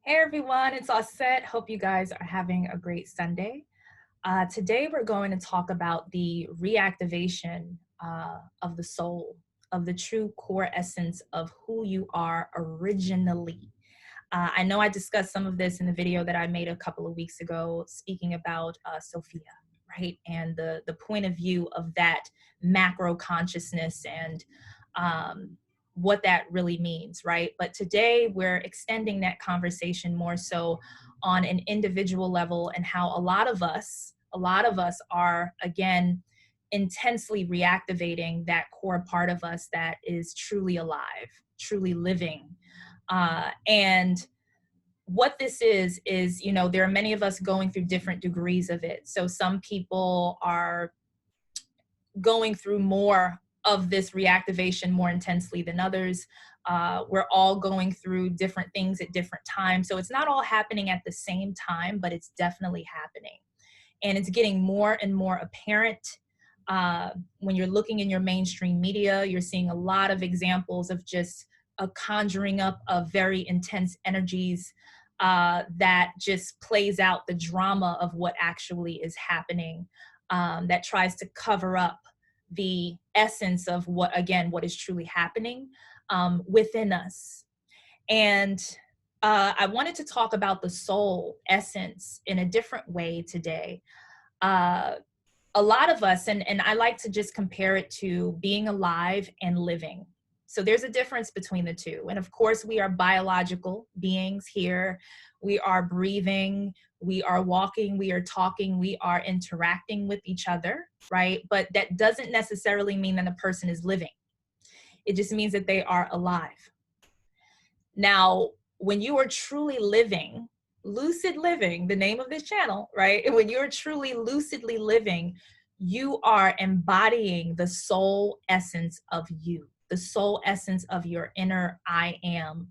Hey everyone, it's Osset. Hope you guys are having a great Sunday. Today we're going to talk about the reactivation of the soul, of the true core essence of who you are originally. I know I discussed some of this in the video that I made a couple of weeks ago, speaking about Sophia, right? And the point of view of that macro consciousness and what that really means, right? But today we're extending that conversation more so on an individual level, and how a lot of us are, again, intensely reactivating that core part of us that is truly alive, truly living. And what this is, there are many of us going through different degrees of it. So some people are going through more of this reactivation more intensely than others. We're all going through different things at different times. So it's not all happening at the same time, but it's definitely happening. And it's getting more and more apparent. When you're looking in your mainstream media, you're seeing a lot of examples of just a conjuring up of very intense energies that just plays out the drama of what actually is happening, that tries to cover up the essence of what is truly happening within us. And I wanted to talk about the soul essence in a different way today. Uh, a lot of us, and I like to just compare it to being alive and living. So there's a difference between the two. And of course, we are biological beings here. We are breathing, we are walking, we are talking, we are interacting with each other, right? But that doesn't necessarily mean that a person is living. It just means that they are alive. Now, when you are truly living, lucid living, the name of this channel, right? And when you're truly lucidly living, you are embodying the soul essence of you, the soul essence of your inner I am.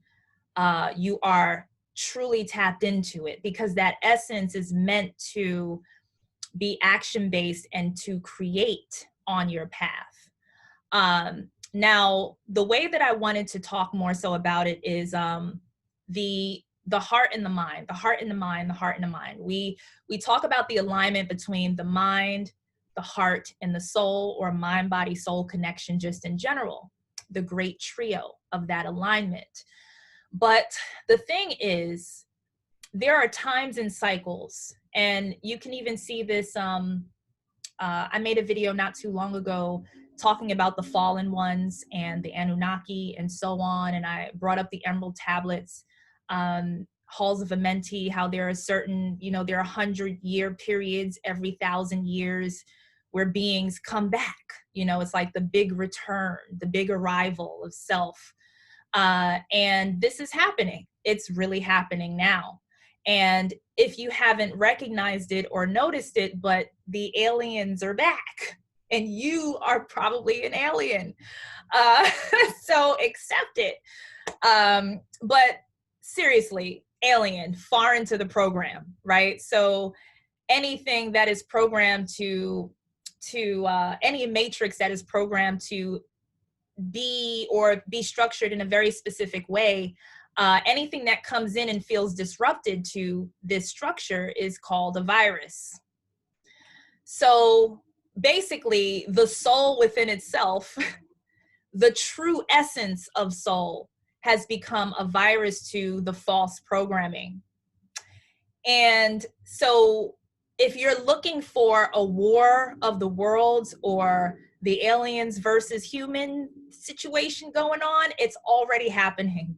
You are truly tapped into it, because that essence is meant to be action based and to create on your path. Now, the way that I wanted to talk more so about it is the heart and the mind, the heart and the mind, the heart and the mind. We talk about the alignment between the mind, the heart, and the soul, or mind, body, soul connection, just in general, the great trio of that alignment. But the thing is, there are times and cycles, and you can even see this. I made a video not too long ago talking about the fallen ones and the Anunnaki and so on. And I brought up the Emerald Tablets, Halls of Amenti, how there are certain, there are 100-year periods every 1,000 years where beings come back. It's like the big return, the big arrival of self. And this is happening. It's really happening now. And if you haven't recognized it or noticed it, but the aliens are back, and you are probably an alien. So accept it. But seriously, alien, far into the program, right? So anything that is programmed to any matrix that is programmed to be structured in a very specific way, anything that comes in and feels disrupted to this structure is called a virus. So basically, the soul within itself, the true essence of soul, has become a virus to the false programming. And so if you're looking for a war of the worlds or the aliens versus human situation going on, it's already happening,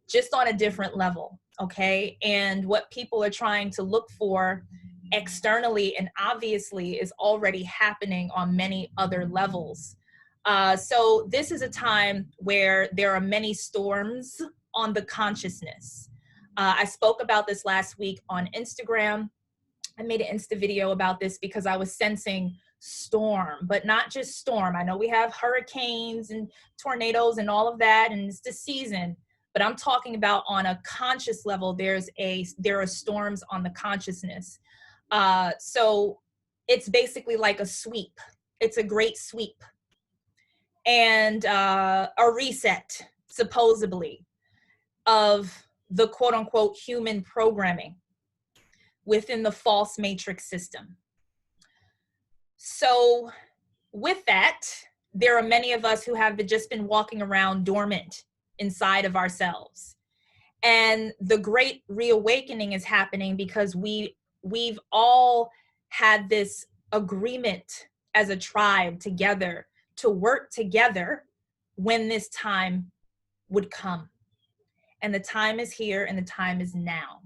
just on a different level, okay? And what people are trying to look for externally and obviously is already happening on many other levels. So this is a time where there are many storms on the consciousness. I spoke about this last week on Instagram. I made an Insta video about this because I was sensing storm, but not just storm. I know we have hurricanes and tornadoes and all of that, and it's the season, but I'm talking about on a conscious level. There are storms on the consciousness. So it's basically like a sweep. It's a great sweep and a reset, supposedly, of the quote unquote human programming within the false matrix system. So with that, there are many of us who have just been walking around dormant inside of ourselves. And the great reawakening is happening because we've all had this agreement as a tribe together to work together when this time would come. And the time is here and the time is now.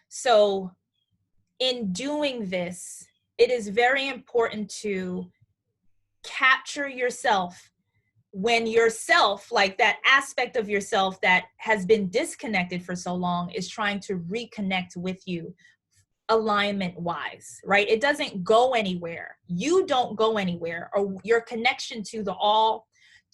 So in doing this, it is very important to capture yourself when yourself, like that aspect of yourself that has been disconnected for so long, is trying to reconnect with you alignment wise, right? It doesn't go anywhere. You don't go anywhere, or your connection to the all,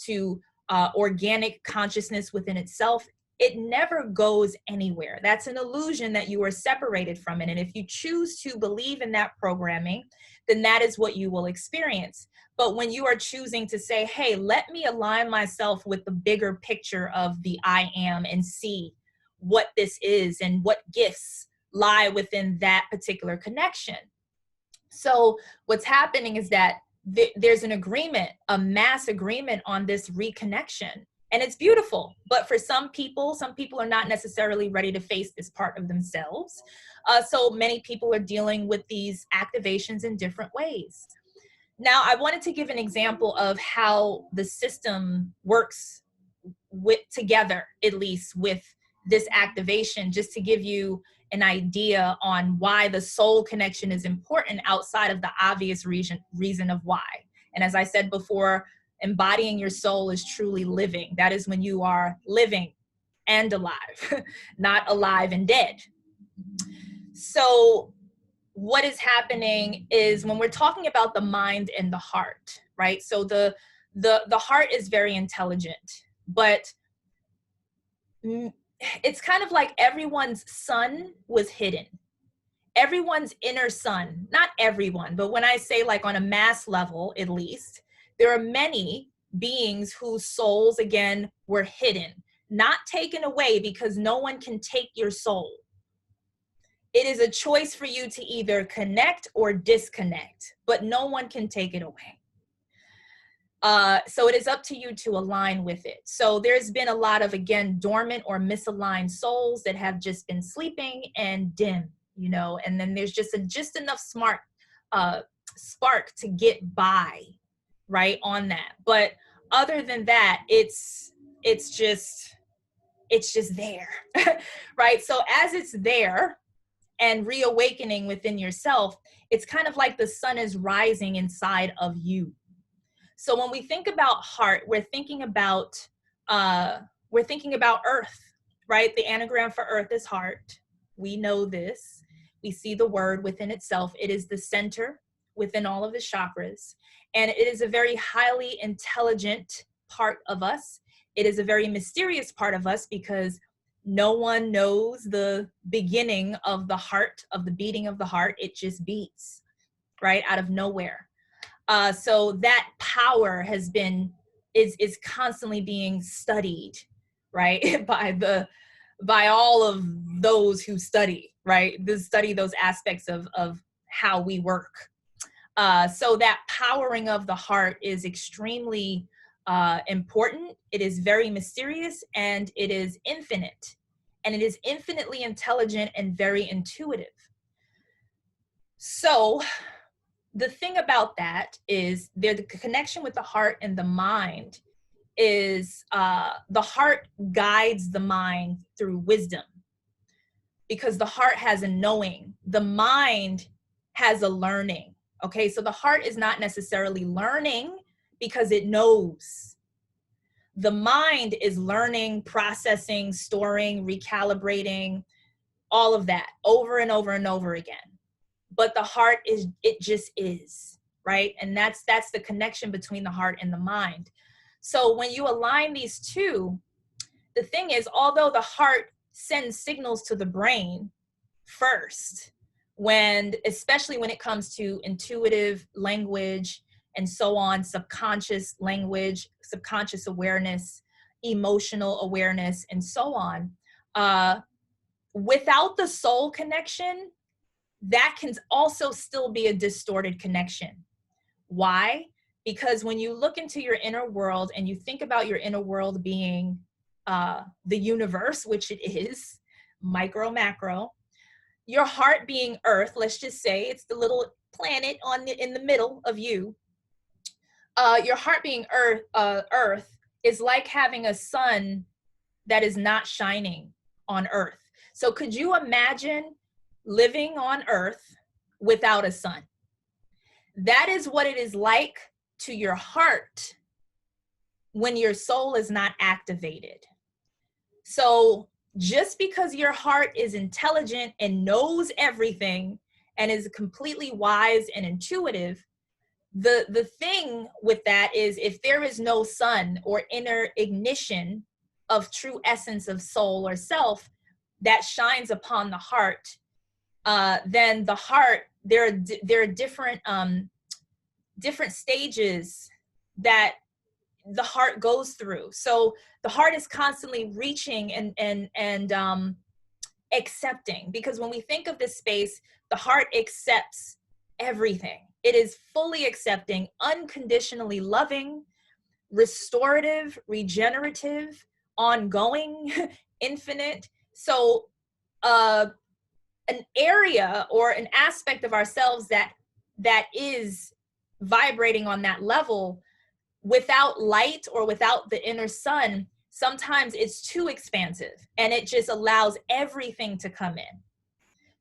to organic consciousness within itself, it never goes anywhere. That's an illusion that you are separated from it. And if you choose to believe in that programming, then that is what you will experience. But when you are choosing to say, hey, let me align myself with the bigger picture of the I am and see what this is and what gifts lie within that particular connection. So what's happening is that there's an agreement, a mass agreement on this reconnection. And it's beautiful. But for some people are not necessarily ready to face this part of themselves. So many people are dealing with these activations in different ways. Now, I wanted to give an example of how the system works together, at least with this activation, just to give you an idea on why the soul connection is important outside of the obvious reason of why. And as I said before, embodying your soul is truly living. That is when you are living and alive, not alive and dead. So what is happening is when we're talking about the mind and the heart, right? So the heart is very intelligent, but it's kind of like everyone's sun was hidden. Everyone's inner sun, not everyone, but when I say like on a mass level, at least, there are many beings whose souls, again, were hidden, not taken away, because no one can take your soul. It is a choice for you to either connect or disconnect, but no one can take it away. So it is up to you to align with it. So there's been a lot of, again, dormant or misaligned souls that have just been sleeping and dim, you know, and then there's just enough spark to get by, right, on that. But other than that, it's just there, right? So as it's there and reawakening within yourself, it's kind of like the sun is rising inside of you. So when we think about heart, we're thinking about earth, right? The anagram for earth is heart. We know this. We see the word within itself. It is the center within all of the chakras. And it is a very highly intelligent part of us. It is a very mysterious part of us because no one knows the beginning of the heart, of the beating of the heart. It just beats, right, out of nowhere. So that power is constantly being studied, right, by all of those who study, right, study those aspects of how we work. So that powering of the heart is extremely important. It is very mysterious, and it is infinite, and it is infinitely intelligent and very intuitive. So the thing about that is the connection with the heart and the mind is the heart guides the mind through wisdom, because the heart has a knowing, the mind has a learning. Okay, so the heart is not necessarily learning because it knows. The mind is learning, processing, storing, recalibrating, all of that over and over and over again. But the heart it just is, right? And that's the connection between the heart and the mind. So when you align these two, the thing is, although the heart sends signals to the brain first, especially when it comes to intuitive language and so on, subconscious language, subconscious awareness, emotional awareness, and so on, Without the soul connection, that can also still be a distorted connection. Why? Because when you look into your inner world and you think about your inner world being the universe, which it is, micro, macro, your heart being Earth, let's just say it's the little planet in the middle of you. Your heart being Earth is like having a sun that is not shining on Earth. So could you imagine living on Earth without a sun? That is what it is like to your heart when your soul is not activated. So just because your heart is intelligent and knows everything and is completely wise and intuitive, the thing with that is if there is no sun or inner ignition of true essence of soul or self that shines upon the heart, then the heart, there are different stages that the heart goes through. So the heart is constantly reaching and accepting, because when we think of this space, the heart accepts everything. It is fully accepting, unconditionally loving, restorative, regenerative, ongoing, infinite. So an area or an aspect of ourselves that is vibrating on that level, without light or without the inner sun, sometimes it's too expansive and it just allows everything to come in.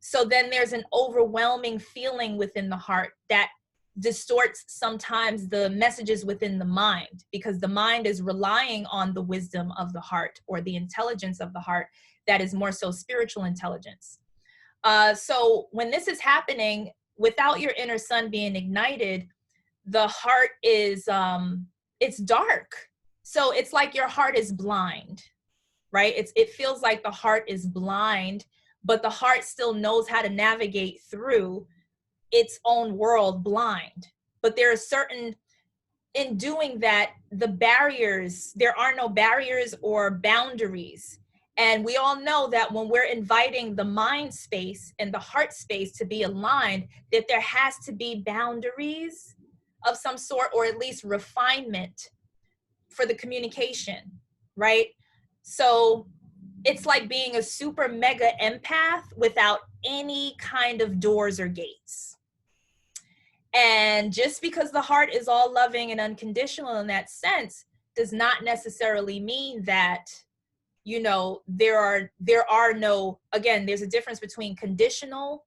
So then there's an overwhelming feeling within the heart that distorts sometimes the messages within the mind, because the mind is relying on the wisdom of the heart or the intelligence of the heart that is more so spiritual intelligence. So when this is happening without your inner sun being ignited, the heart is it's dark. So it's like your heart is blind, right? It feels like the heart is blind, but the heart still knows how to navigate through its own world blind. But there are certain, in doing that, there are no barriers or boundaries. And we all know that when we're inviting the mind space and the heart space to be aligned, that there has to be boundaries of some sort, or at least refinement for the communication, right? So it's like being a super mega empath without any kind of doors or gates. And just because the heart is all loving and unconditional in that sense does not necessarily mean that, you know, there are no, again, there's a difference between conditional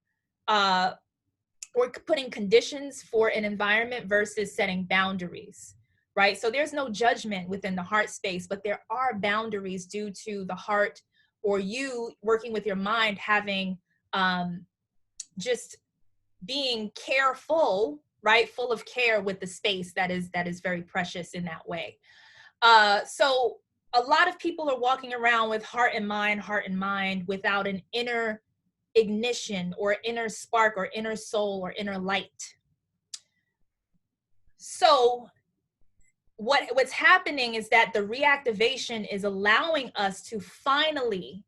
or putting conditions for an environment versus setting boundaries, right? So there's no judgment within the heart space, but there are boundaries due to the heart or you working with your mind having just being careful, right? Full of care with the space that is very precious in that way. So a lot of people are walking around with heart and mind without an inner ignition or inner spark or inner soul or inner light. So what's happening is that the reactivation is allowing us to finally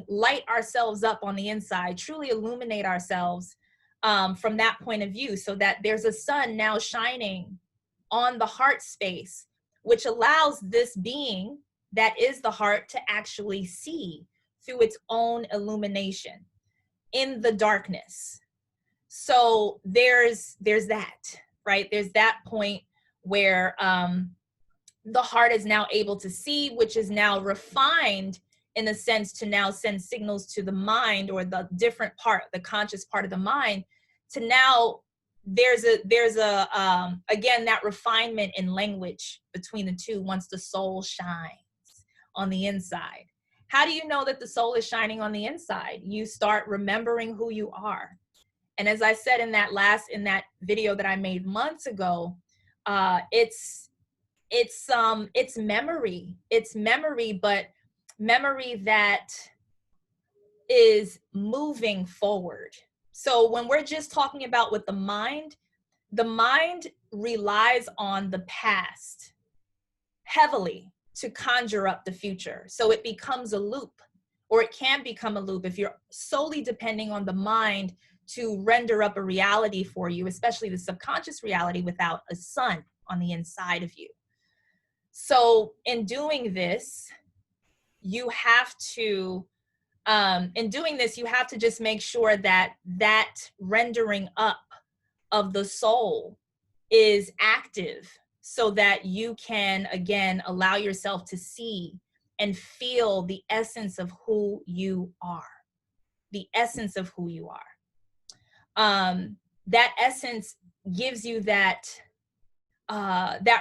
light ourselves up on the inside, truly illuminate ourselves from that point of view, so that there's a sun now shining on the heart space, which allows this being that is the heart to actually see through its own illumination in the darkness. So there's that, right? There's that point where the heart is now able to see, which is now refined in a sense to now send signals to the mind, or the different part, the conscious part of the mind, to now there's a again, that refinement in language between the two once the soul shines on the inside. How do you know that the soul is shining on the inside? You start remembering who you are. And as I said in that video that I made months ago, it's memory. It's memory, but memory that is moving forward. So when we're just talking about with the mind relies on the past heavily to conjure up the future. So it becomes a loop, or it can become a loop if you're solely depending on the mind to render up a reality for you, especially the subconscious reality, without a sun on the inside of you. So in doing this, you have to just make sure that that rendering up of the soul is active, so that you can again allow yourself to see and feel the essence of who you are. The essence of who you are. That essence gives you that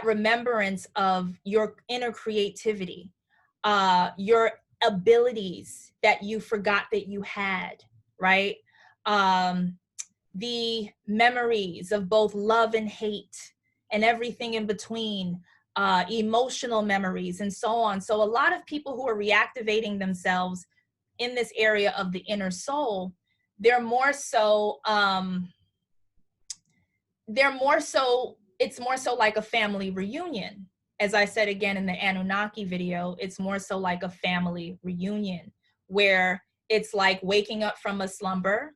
remembrance of your inner creativity, your abilities that you forgot that you had, right? The memories of both love and hate and everything in between, emotional memories and so on. So a lot of people who are reactivating themselves in this area of the inner soul, they're more so, it's more so like a family reunion. As I said again in the Anunnaki video, it's more so like a family reunion, where it's like waking up from a slumber,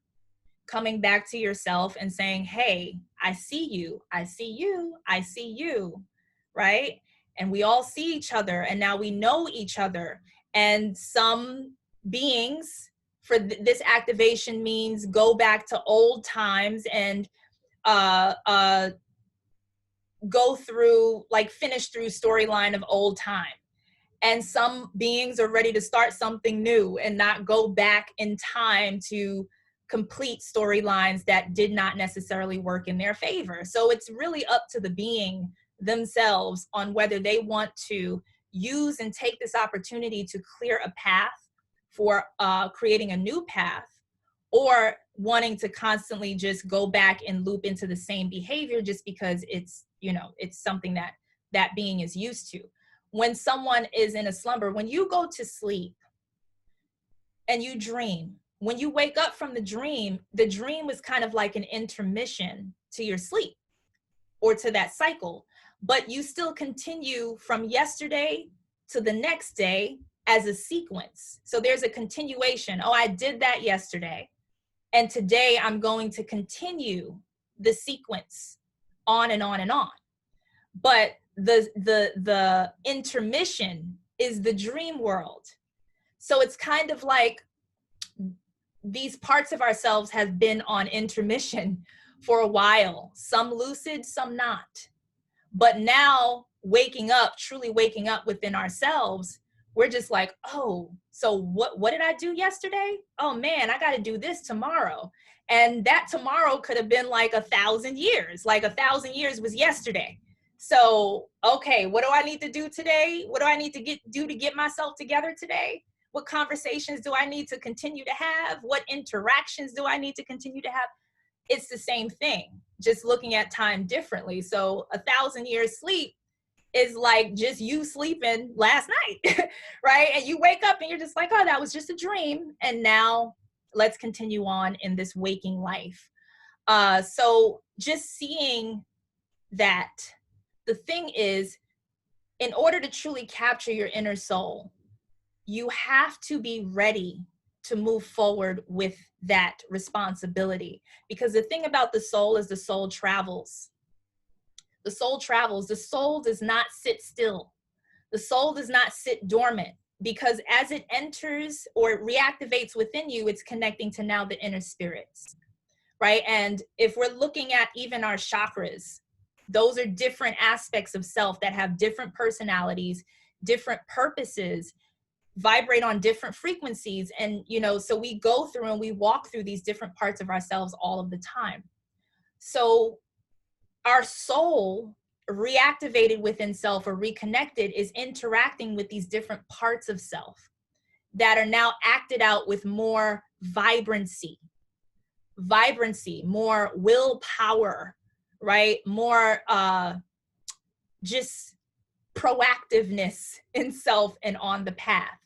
coming back to yourself and saying, hey, I see you, I see you, I see you, right? And we all see each other, and now we know each other. And some beings, for this activation means go back to old times and go through, like finish through storyline of old time. And some beings are ready to start something new and not go back in time to complete storylines that did not necessarily work in their favor. So it's really up to the being themselves on whether they want to use and take this opportunity to clear a path for creating a new path, or wanting to constantly just go back and loop into the same behavior just because it's, you know, it's something that that being is used to. When someone is in a slumber, when you go to sleep and you dream, when you wake up from the dream was kind of like an intermission to your sleep or to that cycle, but you still continue from yesterday to the next day as a sequence. So there's a continuation. Oh, I did that yesterday, and today I'm going to continue the sequence on and on and on. But the intermission is the dream world. So it's kind of like these parts of ourselves have been on intermission for a while, some lucid, some not. But now waking up, truly waking up within ourselves, we're just like, oh, so what did I do yesterday? Oh man, I got to do this tomorrow. And that tomorrow could have been like 1,000 years. Like 1,000 years was yesterday. So, okay, what do I need to do today? What do I need to do to get myself together today? What conversations do I need to continue to have? What interactions do I need to continue to have? It's the same thing, just looking at time differently. So 1,000 years sleep is like just you sleeping last night, right? And you wake up and you're just like, oh, that was just a dream. And now let's continue on in this waking life. So just seeing that. The thing is, in order to truly capture your inner soul, you have to be ready to move forward with that responsibility. Because the thing about the soul is the soul travels. The soul travels. The soul does not sit still. The soul does not sit dormant, because as it enters or reactivates within you, it's connecting to now the inner spirits, right? And if we're looking at even our chakras, those are different aspects of self that have different personalities, different purposes, vibrate on different frequencies. And, you know, so we go through and we walk through these different parts of ourselves all of the time. So our soul reactivated within self or reconnected is interacting with these different parts of self that are now acted out with more vibrancy, more willpower, right? More just proactiveness in self and on the path.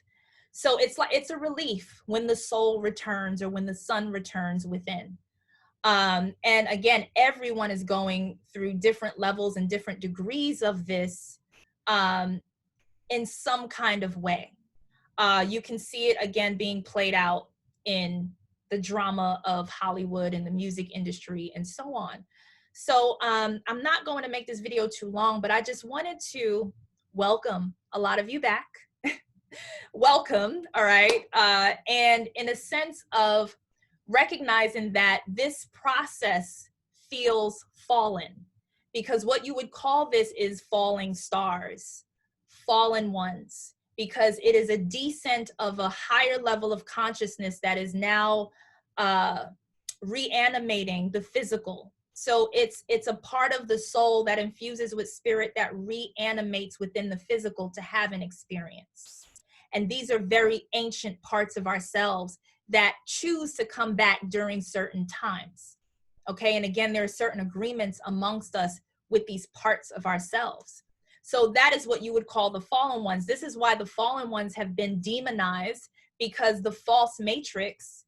So it's like, it's a relief when the soul returns or when the sun returns within. And again, everyone is going through different levels and different degrees of this in some kind of way. You can see it again being played out in the drama of Hollywood and the music industry and so on. So I'm not going to make this video too long, but I just wanted to welcome a lot of you back. Welcome, all right? And in a sense of recognizing that this process feels fallen, because what you would call this is falling stars, fallen ones, because it is a descent of a higher level of consciousness that is now reanimating the physical. So it's a part of the soul that infuses with spirit that reanimates within the physical to have an experience. And these are very ancient parts of ourselves that choose to come back during certain times. Okay, and again, there are certain agreements amongst us with these parts of ourselves. So that is what you would call the fallen ones. This is why the fallen ones have been demonized, because the false matrix,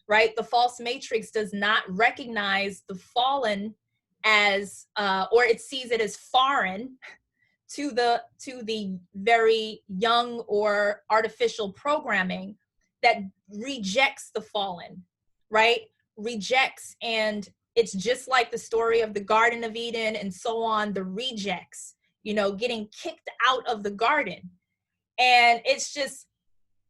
right? The false matrix does not recognize the fallen as, or it sees it as foreign to the very young or artificial programming that rejects the fallen, right? Rejects, and it's just like the story of the Garden of Eden and so on, the rejects, you know, getting kicked out of the garden. And it's just,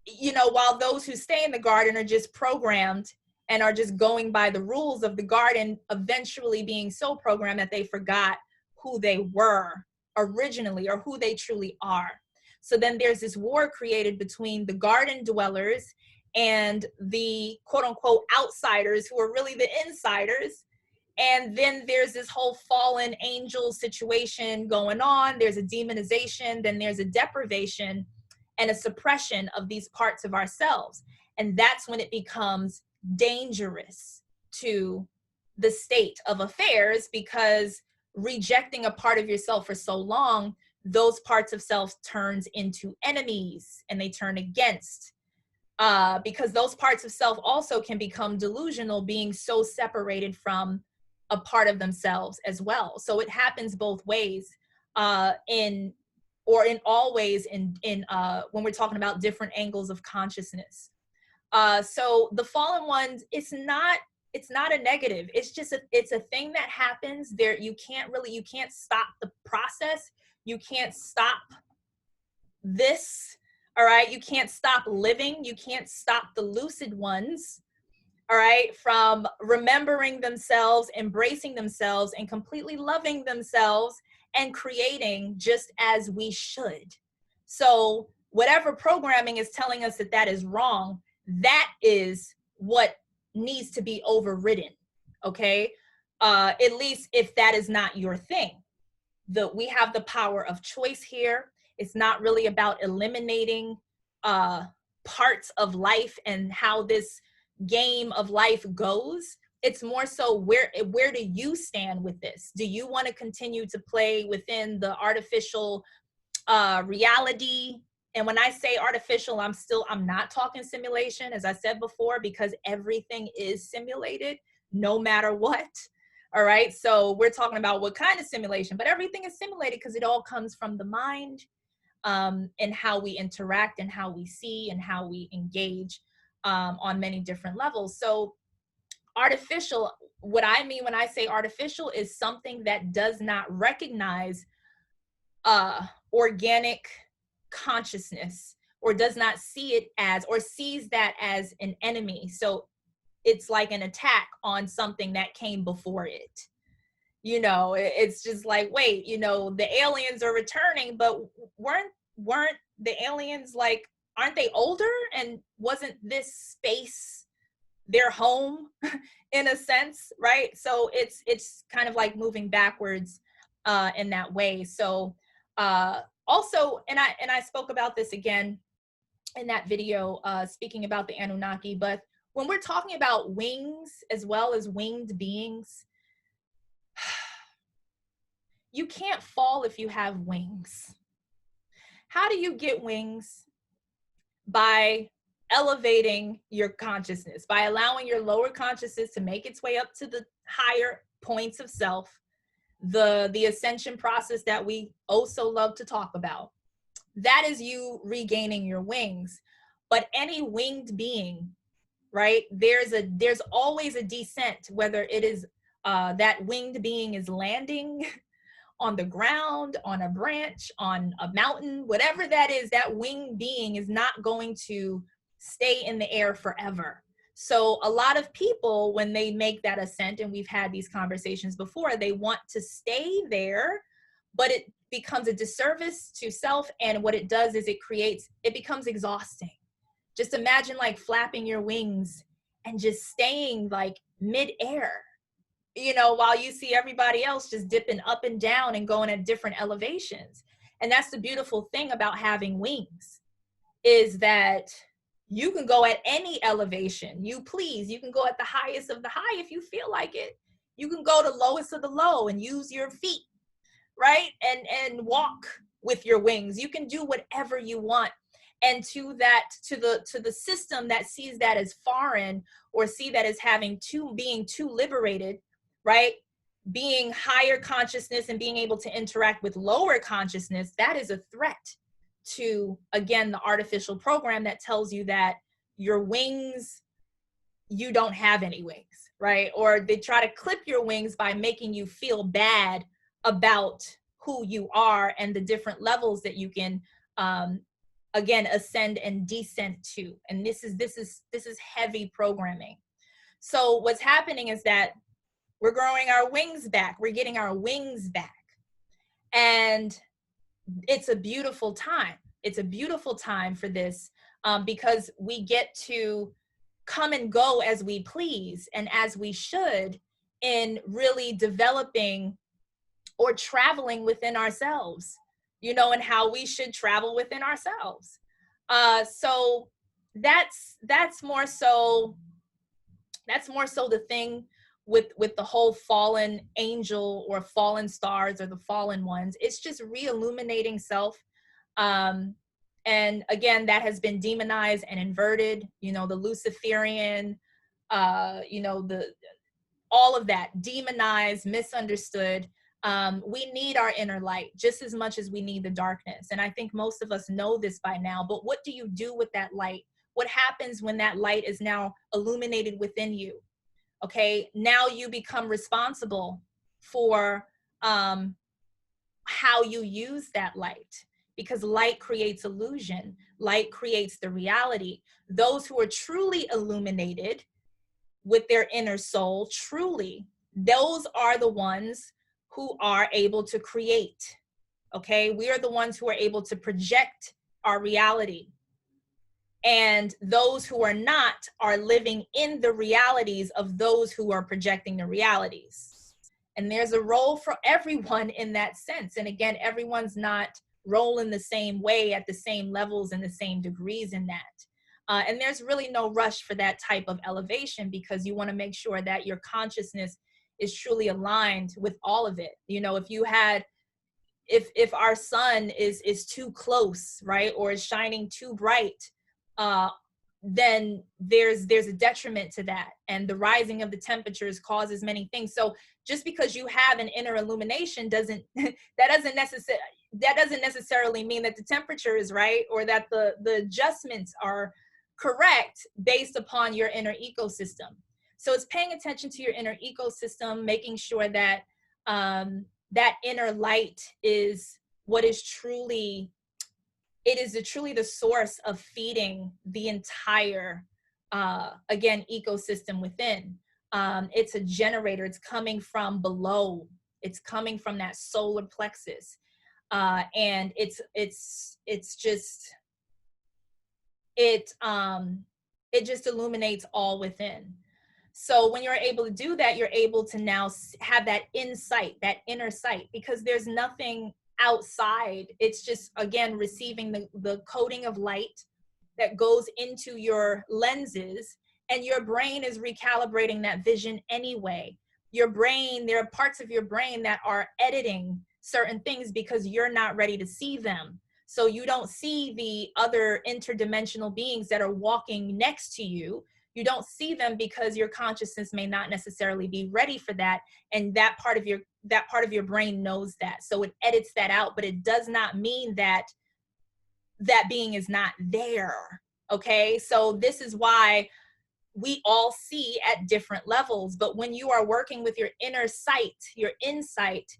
you know, while those who stay in the garden are just programmed and are just going by the rules of the garden, eventually being so programmed that they forgot who they were originally or who they truly are. So then there's this war created between the garden dwellers and the quote unquote outsiders who are really the insiders. And then there's this whole fallen angel situation going on. There's a demonization, then there's a deprivation and a suppression of these parts of ourselves. And that's when it becomes dangerous to the state of affairs, because rejecting a part of yourself for so long, those parts of self turns into enemies and they turn against, because those parts of self also can become delusional, being so separated from a part of themselves as well. So it happens both ways, in all ways in when we're talking about different angles of consciousness. So the fallen ones, it's not a negative. It's just it's a thing that happens there. You can't stop the process. You can't stop this. All right. You can't stop living. You can't stop the lucid ones, all right, from remembering themselves, embracing themselves, and completely loving themselves and creating just as we should. So whatever programming is telling us that that is wrong, that is what needs to be overridden, okay? At least if that is not your thing. We have the power of choice here. It's not really about eliminating parts of life and how this game of life goes. It's more so where do you stand with this? Do you want to continue to play within the artificial reality? And when I say artificial, I'm not talking simulation, as I said before, because everything is simulated no matter what. All right, so we're talking about what kind of simulation, but everything is simulated because it all comes from the mind, and how we interact and how we see and how we engage on many different levels. So artificial, what I mean when I say artificial, is something that does not recognize organic consciousness, or does not see it as, or sees that as an enemy. So it's like an attack on something that came before it. You know, it's just like, wait, you know, the aliens are returning, but weren't the aliens, like, aren't they older? And wasn't this space their home in a sense, right? So it's kind of like moving backwards in that way. So also, and I spoke about this again in that video, speaking about the Anunnaki, but when we're talking about wings as well as winged beings, you can't fall if you have wings. How do you get wings? By elevating your consciousness, by allowing your lower consciousness to make its way up to the higher points of self, the ascension process that we also love to talk about. That is you regaining your wings. But any winged being, right, there's always a descent, whether it is that winged being is landing on the ground, on a branch, on a mountain, whatever that is, that winged being is not going to stay in the air forever. So a lot of people, when they make that ascent, and we've had these conversations before, they want to stay there, but it becomes a disservice to self. And what it does is it becomes exhausting. Just imagine like flapping your wings and just staying like midair, while you see everybody else just dipping up and down and going at different elevations. And that's the beautiful thing about having wings, is that you can go at any elevation you please. You can go at the highest of the high if you feel like it. You can go to lowest of the low and use your feet, right? And walk with your wings. You can do whatever you want. And to the system that sees that as foreign, or see that as being too liberated, right? Being higher consciousness and being able to interact with lower consciousness, that is a threat to, again, the artificial program that tells you that your wings, you don't have any wings, right? Or they try to clip your wings by making you feel bad about who you are and the different levels that you can, again, ascend and descend to. And this is heavy programming. So what's happening is that we're growing our wings back. We're getting our wings back. And it's a beautiful time. It's a beautiful time for this, because we get to come and go as we please and as we should, in really developing or traveling within ourselves, and how we should travel within ourselves. So that's more so the thing with the whole fallen angel or fallen stars or the fallen ones. It's just re-illuminating self. And again, that has been demonized and inverted, the Luciferian, all of that demonized, misunderstood. We need our inner light just as much as we need the darkness. And I think most of us know this by now, but what do you do with that light? What happens when that light is now illuminated within you? Okay, now you become responsible for how you use that light, because light creates illusion. Light creates the reality. Those who are truly illuminated with their inner soul, truly, those are the ones who are able to create. Okay, we are the ones who are able to project our reality. And those who are not are living in the realities of those who are projecting the realities. And there's a role for everyone in that sense. And again, everyone's not rolling the same way at the same levels and the same degrees in that. And there's really no rush for that type of elevation, because you want to make sure that your consciousness is truly aligned with all of it. If our sun is too close, right, or is shining too bright, then there's a detriment to that, and the rising of the temperatures causes many things. So just because you have an inner illumination doesn't necessarily mean that the temperature is right, or that the adjustments are correct based upon your inner ecosystem. So it's paying attention to your inner ecosystem, making sure that that inner light is what is truly the source of feeding the entire, again, ecosystem within. It's a generator. It's coming from below. It's coming from that solar plexus. And it just illuminates all within. So when you're able to do that, you're able to now have that insight, that inner sight, because there's nothing outside. It's just, again, receiving the coating of light that goes into your lenses, and your brain is recalibrating that vision anyway. Your brain, there are parts of your brain that are editing certain things because you're not ready to see them. So you don't see the other interdimensional beings that are walking next to you. You don't see them because your consciousness may not necessarily be ready for that. And that part of your brain knows that. So it edits that out, but it does not mean that that being is not there. Okay, so this is why we all see at different levels. But when you are working with your inner sight, your insight,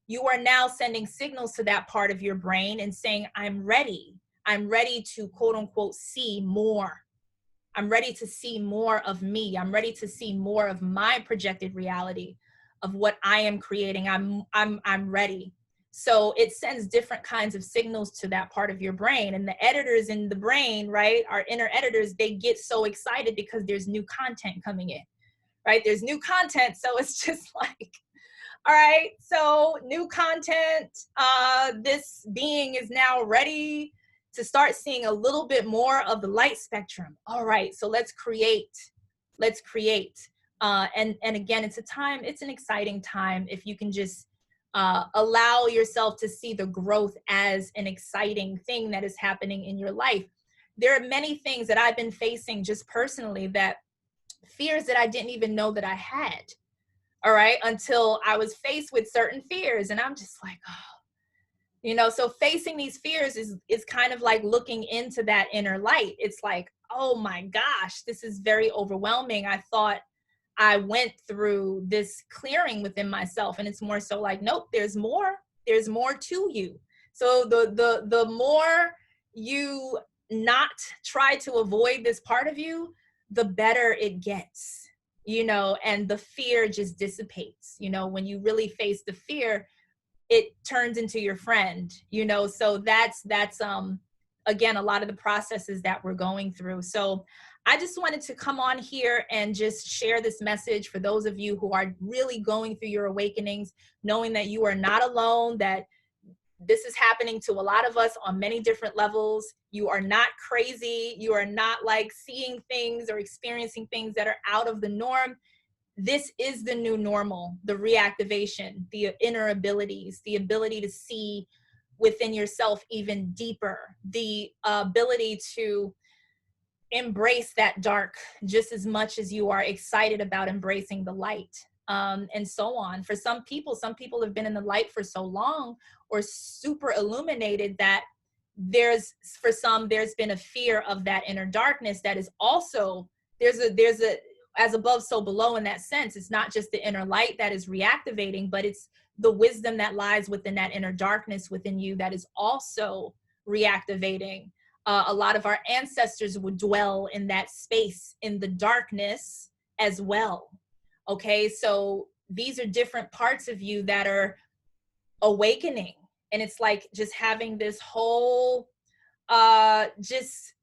you are now sending signals to that part of your brain and saying, I'm ready. I'm ready to quote unquote see more. I'm ready to see more of me. I'm ready to see more of my projected reality of what I am creating. I'm ready. So it sends different kinds of signals to that part of your brain. And the editors in the brain, right, our inner editors, they get so excited because there's new content coming in, right? There's new content. So it's just like, all right, so new content. This being is now ready to start seeing a little bit more of the light spectrum. All right, so let's create. Let's create. And again, it's an exciting time if you can just allow yourself to see the growth as an exciting thing that is happening in your life. There are many things that I've been facing just personally, that fears that I didn't even know that I had. All right, until I was faced with certain fears, and I'm just like, oh, so facing these fears is kind of like looking into that inner light. It's like, oh my gosh, this is very overwhelming. I thought I went through this clearing within myself, and it's more so like, nope, there's more to you. So the more you not try to avoid this part of you, the better it gets. And the fear just dissipates. When you really face the fear, it turns into your friend. So that's again, a lot of the processes that we're going through. So I just wanted to come on here and just share this message for those of you who are really going through your awakenings, knowing that you are not alone, that this is happening to a lot of us on many different levels. You are not crazy. You are not like seeing things or experiencing things that are out of the norm. This is the new normal, the reactivation, the inner abilities, the ability to see within yourself even deeper, the ability to embrace that dark just as much as you are excited about embracing the light, and so on. For some people have been in the light for so long or super illuminated that there's been a fear of that inner darkness that is also, there's a as above, so below in that sense. It's not just the inner light that is reactivating, but it's the wisdom that lies within that inner darkness within you that is also reactivating. A lot of our ancestors would dwell in that space in the darkness as well. Okay, so these are different parts of you that are awakening. And it's like just having this whole, just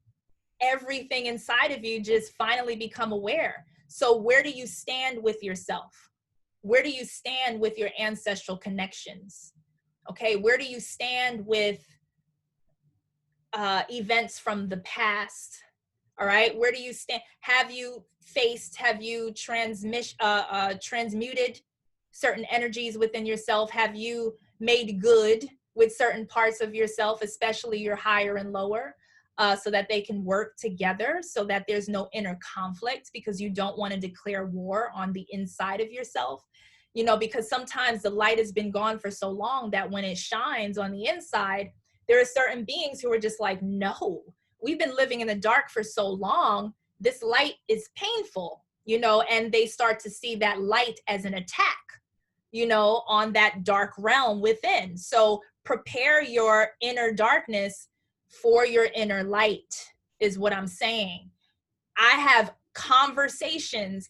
everything inside of you just finally become aware. So where do you stand with yourself? Where do you stand with your ancestral connections? Okay, where do you stand with events from the past? All right, where do you stand? Have you transmuted certain energies within yourself? Have you made good with certain parts of yourself, especially your higher and lower, so that they can work together, so that there's no inner conflict, because you don't want to declare war on the inside of yourself? Because sometimes the light has been gone for so long that when it shines on the inside, there are certain beings who are just like, no, we've been living in the dark for so long, this light is painful, and they start to see that light as an attack, on that dark realm within. So prepare your inner darkness for your inner light, is what I'm saying. I have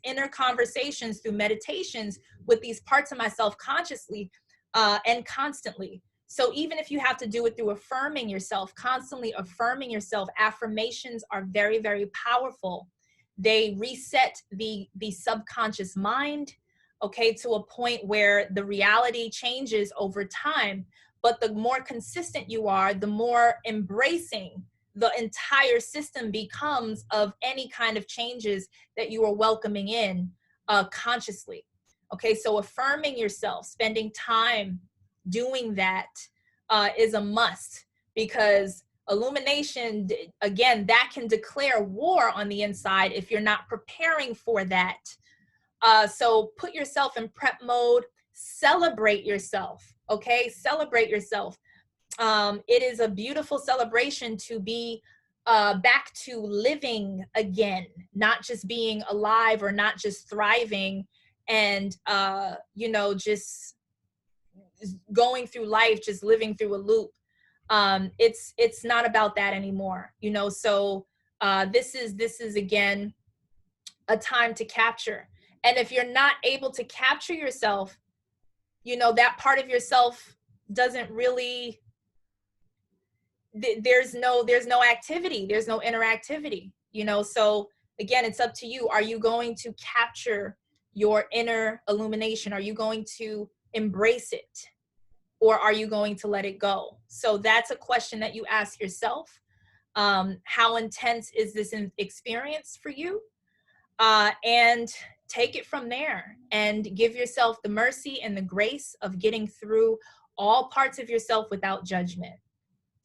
inner conversations through meditations with these parts of myself consciously and constantly. So even if you have to do it through affirming yourself, constantly affirming yourself, affirmations are very, very powerful. They reset the subconscious mind, okay, to a point where the reality changes over time. But the more consistent you are, the more embracing the entire system becomes of any kind of changes that you are welcoming in consciously. Okay, so affirming yourself, spending time doing that is a must, because illumination, again, that can declare war on the inside if you're not preparing for that. So put yourself in prep mode, celebrate yourself, okay? Celebrate yourself. It is a beautiful celebration to be back to living again, not just being alive or not just thriving and just going through life, just living through a loop. It's not about that anymore, so this is again a time to capture. And if you're not able to capture yourself, that part of yourself doesn't really, there's no activity, there's no interactivity, so again, it's up to you. Are you going to capture your inner illumination? Are you going to embrace it, or are you going to let it go? So that's a question that you ask yourself. How intense is this experience for you? And take it from there and give yourself the mercy and the grace of getting through all parts of yourself without judgment.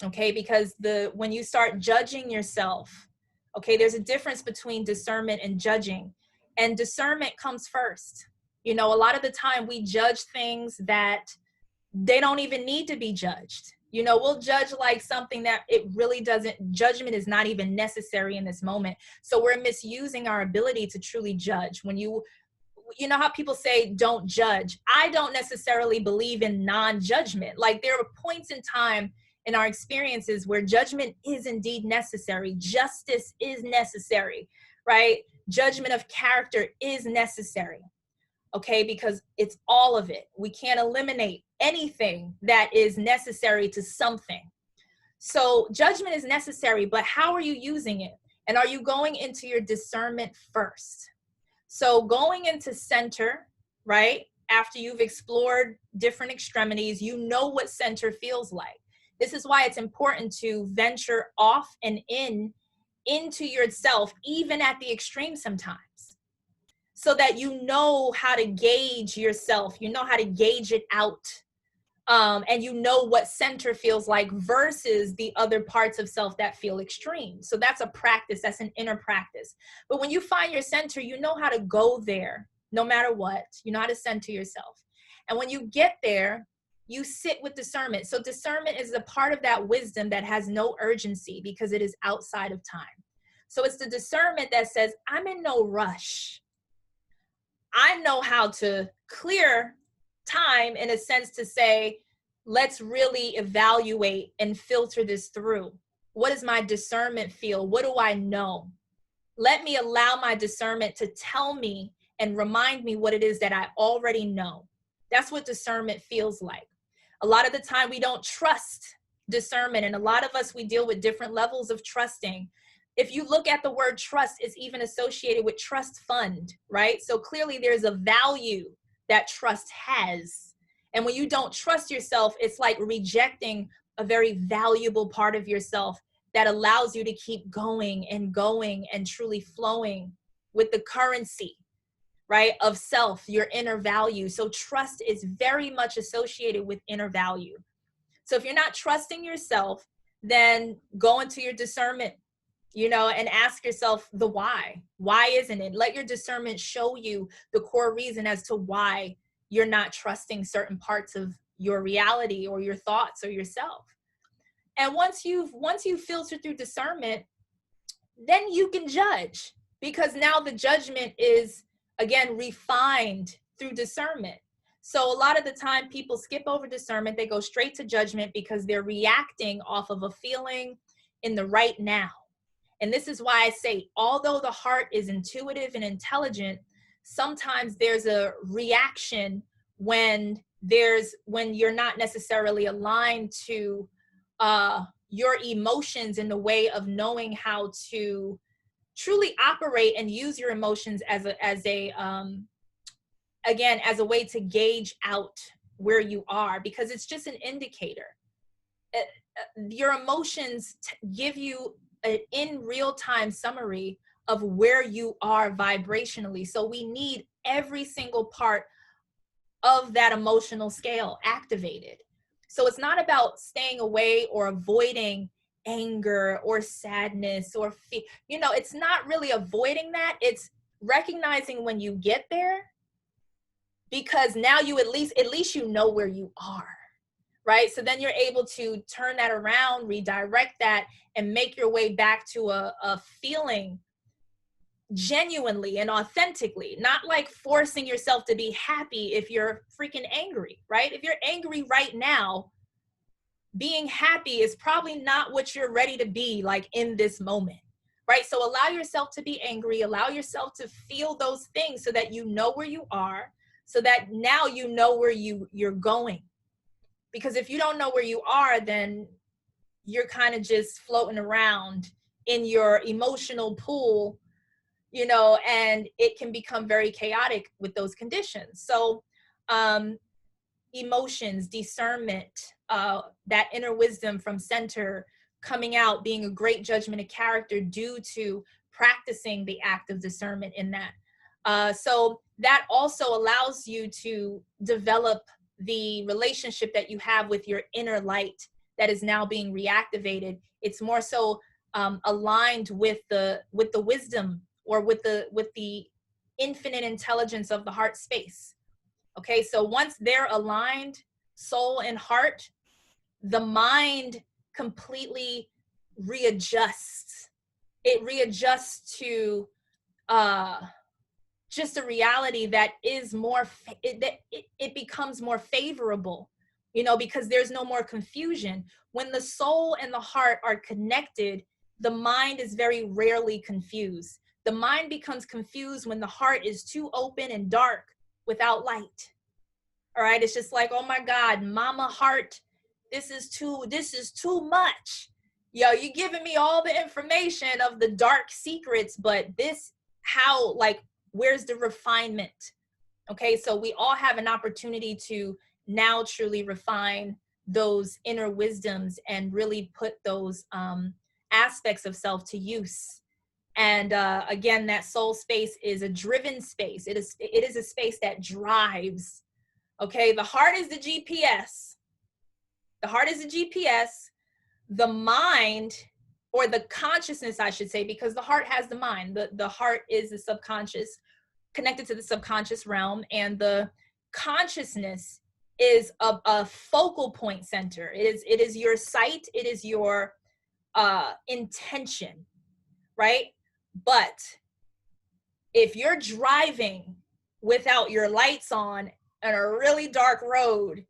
Okay, because when you start judging yourself, okay, there's a difference between discernment and judging, and discernment comes first. A lot of the time we judge things that they don't even need to be judged. We'll judge like something that it really doesn't, judgment is not even necessary in this moment. So we're misusing our ability to truly judge. When you know how people say, don't judge. I don't necessarily believe in non-judgment. Like, there are points in time in our experiences where judgment is indeed necessary. Justice is necessary, right? Judgment of character is necessary. Okay, because it's all of it. We can't eliminate anything that is necessary to something. So judgment is necessary, but how are you using it? And are you going into your discernment first? So going into center, right? After you've explored different extremities, you know what center feels like. This is why it's important to venture off and into yourself, even at the extreme sometimes, so that you know how to gauge yourself, you know how to gauge it out, and you know what center feels like versus the other parts of self that feel extreme. So that's a practice, that's an inner practice. But when you find your center, you know how to go there no matter what. You know how to center yourself. And when you get there, you sit with discernment. So discernment is a part of that wisdom that has no urgency because it is outside of time. So it's the discernment that says, I'm in no rush. I know how to clear time in a sense to say, let's really evaluate and filter this through. What does my discernment feel? What do I know? Let me allow my discernment to tell me and remind me what it is that I already know. That's what discernment feels like. A lot of the time we don't trust discernment, and a lot of us, we deal with different levels of trusting. If you look at the word trust, it's even associated with trust fund, right? So clearly there's a value that trust has. And when you don't trust yourself, it's like rejecting a very valuable part of yourself that allows you to keep going and truly flowing with the currency, right, of self, your inner value. So trust is very much associated with inner value. So if you're not trusting yourself, then go into your discernment, and ask yourself the why. Why isn't it? Let your discernment show you the core reason as to why you're not trusting certain parts of your reality or your thoughts or yourself. And once you've filtered through discernment, then you can judge, because now the judgment is, again, refined through discernment. So a lot of the time people skip over discernment. They go straight to judgment because they're reacting off of a feeling in the right now. And this is why I say, although the heart is intuitive and intelligent, sometimes there's a reaction when you're not necessarily aligned to your emotions in the way of knowing how to truly operate and use your emotions as a way to gauge out where you are, because it's just an indicator. Your emotions give you an in real time summary of where you are vibrationally. So we need every single part of that emotional scale activated. So it's not about staying away or avoiding anger or sadness or fear. It's not really avoiding that. It's recognizing when you get there, because now you at least you know where you are, right? So then you're able to turn that around, redirect that, and make your way back to a feeling genuinely and authentically, not like forcing yourself to be happy if you're freaking angry, right? If you're angry right now, being happy is probably not what you're ready to be like in this moment, right? So allow yourself to be angry, allow yourself to feel those things so that you know where you are, so that now you know where you're going. Because if you don't know where you are, then you're kind of just floating around in your emotional pool, you know, and it can become very chaotic with those conditions. So emotions, discernment, that inner wisdom from center coming out, being a great judgment of character due to practicing the act of discernment in that. So that also allows you to develop the relationship that you have with your inner light that is now being reactivated. It's more so aligned with the wisdom, or with the infinite intelligence of the heart space. Okay, so once they're aligned, soul and heart, the mind completely readjusts. It readjusts to just a reality that is more, it becomes more favorable, you know, because there's no more confusion. When the soul and the heart are connected, the mind is very rarely confused. The mind becomes confused when the heart is too open and dark without light. All right, it's just like, oh my God, mama heart, this is too much. Yo, you giving me all the information of the dark secrets, but this, how, like, where's the refinement? Okay, so we all have an opportunity to now truly refine those inner wisdoms and really put those aspects of self to use. And again, that soul space is a driven space. It is a space that drives. Okay, the heart is the GPS. The heart is the GPS. The mind, or the consciousness, I should say, because the heart has the mind. The heart is the subconscious, connected to the subconscious realm, and the consciousness is a focal point center. It is your sight. It is your intention, right? But if you're driving without your lights on on a really dark road,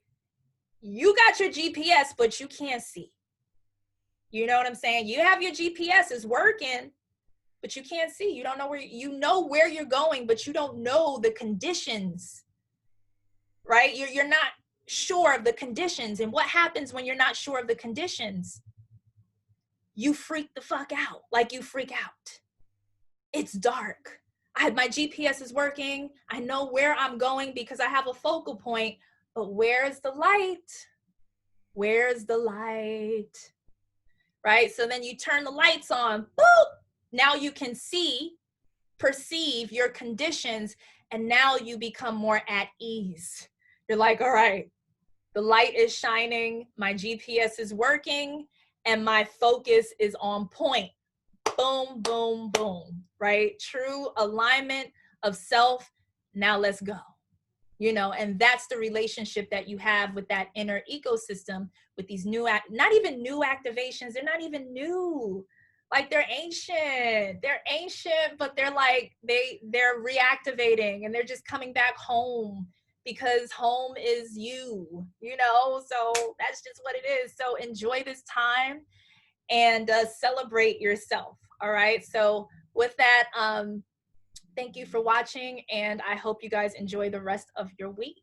you got your GPS, but you can't see. You know what I'm saying? You have your GPS is working, but you can't see. You don't know where, you know where you're going, but you don't know the conditions, right? You're not sure of the conditions. And what happens when you're not sure of the conditions? You freak the fuck out. Like, you freak out. It's dark. My GPS is working. I know where I'm going because I have a focal point, but where's the light? Where's the light? Right? So then you turn the lights on, boop. Now you can see, perceive your conditions, and now you become more at ease. You're like, all right, the light is shining, my GPS is working, and my focus is on point. Boom, boom, boom, right? True alignment of self. Now let's go. You know, and that's the relationship that you have with that inner ecosystem, with these new, not even new activations. They're not even new. Like, they're ancient, but they're like, they're reactivating, and they're just coming back home, because home is you, you know? So that's just what it is. So enjoy this time and celebrate yourself. All right. So with that, thank you for watching, and I hope you guys enjoy the rest of your week.